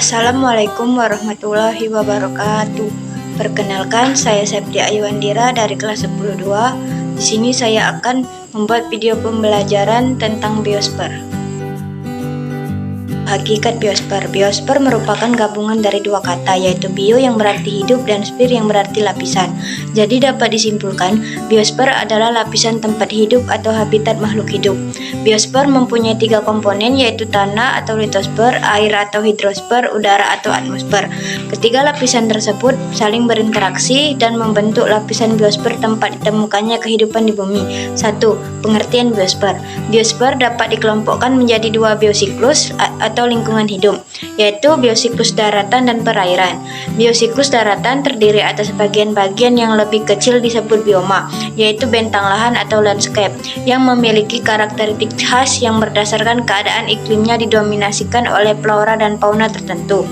Assalamualaikum warahmatullahi wabarakatuh. Perkenalkan, saya Septi Ayuandira dari kelas 10-2. Di sini saya akan membuat video pembelajaran tentang biosfer. Hakikat biosfer. Biosfer merupakan gabungan dari dua kata, yaitu bio yang berarti hidup dan sphere yang berarti lapisan. Jadi dapat disimpulkan, biosfer adalah lapisan tempat hidup atau habitat makhluk hidup. Biosfer mempunyai 3 komponen, yaitu tanah atau litosfer, air atau hidrosfer, udara atau atmosfer. Ketiga lapisan tersebut saling berinteraksi dan membentuk lapisan biosfer tempat ditemukannya kehidupan di bumi. 1. Pengertian biosfer. Biosfer dapat dikelompokkan menjadi 2 biosiklus atau lingkungan hidup, yaitu biosiklus daratan dan perairan. Biosiklus daratan terdiri atas bagian-bagian yang lebih kecil disebut bioma, yaitu bentang lahan atau landscape, yang memiliki karakteristik khas yang berdasarkan keadaan iklimnya didominasikan oleh flora dan fauna tertentu.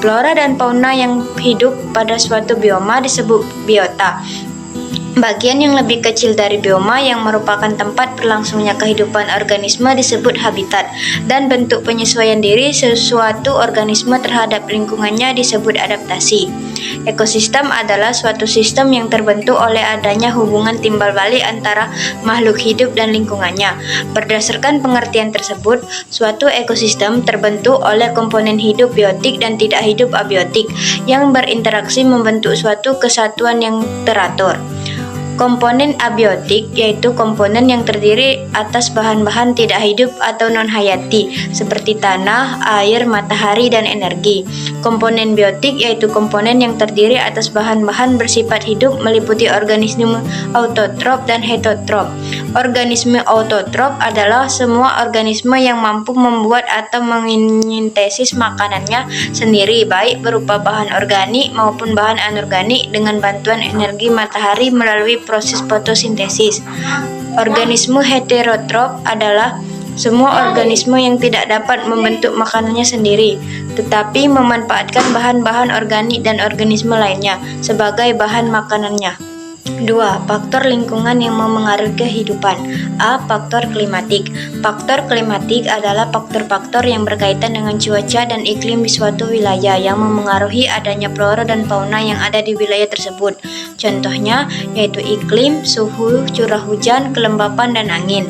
Flora dan fauna yang hidup pada suatu bioma disebut biota. Bagian yang lebih kecil dari bioma yang merupakan tempat berlangsungnya kehidupan organisme disebut habitat, dan bentuk penyesuaian diri sesuatu organisme terhadap lingkungannya disebut adaptasi. Ekosistem adalah suatu sistem yang terbentuk oleh adanya hubungan timbal balik antara makhluk hidup dan lingkungannya. Berdasarkan pengertian tersebut, suatu ekosistem terbentuk oleh komponen hidup biotik dan tidak hidup abiotik yang berinteraksi membentuk suatu kesatuan yang teratur. Komponen abiotik yaitu komponen yang terdiri atas bahan-bahan tidak hidup atau non-hayati seperti tanah, air, matahari, dan energi. Komponen biotik yaitu komponen yang terdiri atas bahan-bahan bersifat hidup meliputi organisme autotrof dan heterotrof. Organisme autotrof adalah semua organisme yang mampu membuat atau mengintesis makanannya sendiri, baik berupa bahan organik maupun bahan anorganik dengan bantuan energi matahari melalui proses fotosintesis. Organisme heterotrof adalah semua organisme yang tidak dapat membentuk makanannya sendiri, tetapi memanfaatkan bahan-bahan organik dan organisme lainnya sebagai bahan makanannya. 2. Faktor lingkungan yang memengaruhi kehidupan. A. Faktor klimatik. Faktor klimatik adalah faktor-faktor yang berkaitan dengan cuaca dan iklim di suatu wilayah yang memengaruhi adanya flora dan fauna yang ada di wilayah tersebut. Contohnya yaitu iklim, suhu, curah hujan, kelembapan, dan angin.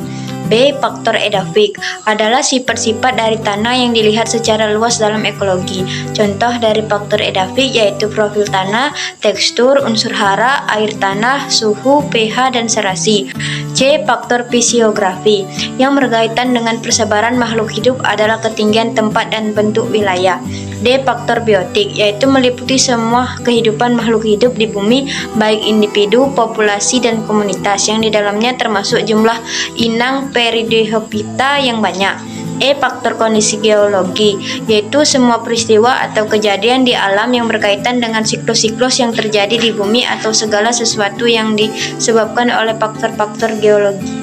B. Faktor edafik adalah sifat-sifat dari tanah yang dilihat secara luas dalam ekologi. Contoh dari faktor edafik yaitu profil tanah, tekstur, unsur hara, air tanah, suhu, pH, dan serasi. C. Faktor fisiografi yang berkaitan dengan persebaran makhluk hidup adalah ketinggian tempat dan bentuk wilayah. D. Faktor biotik yaitu meliputi semua kehidupan makhluk hidup di bumi, baik individu, populasi, dan komunitas yang di dalamnya termasuk jumlah inang Peridiophyta yang banyak. E. Faktor kondisi geologi yaitu semua peristiwa atau kejadian di alam yang berkaitan dengan siklus-siklus yang terjadi di bumi atau segala sesuatu yang disebabkan oleh faktor-faktor geologi.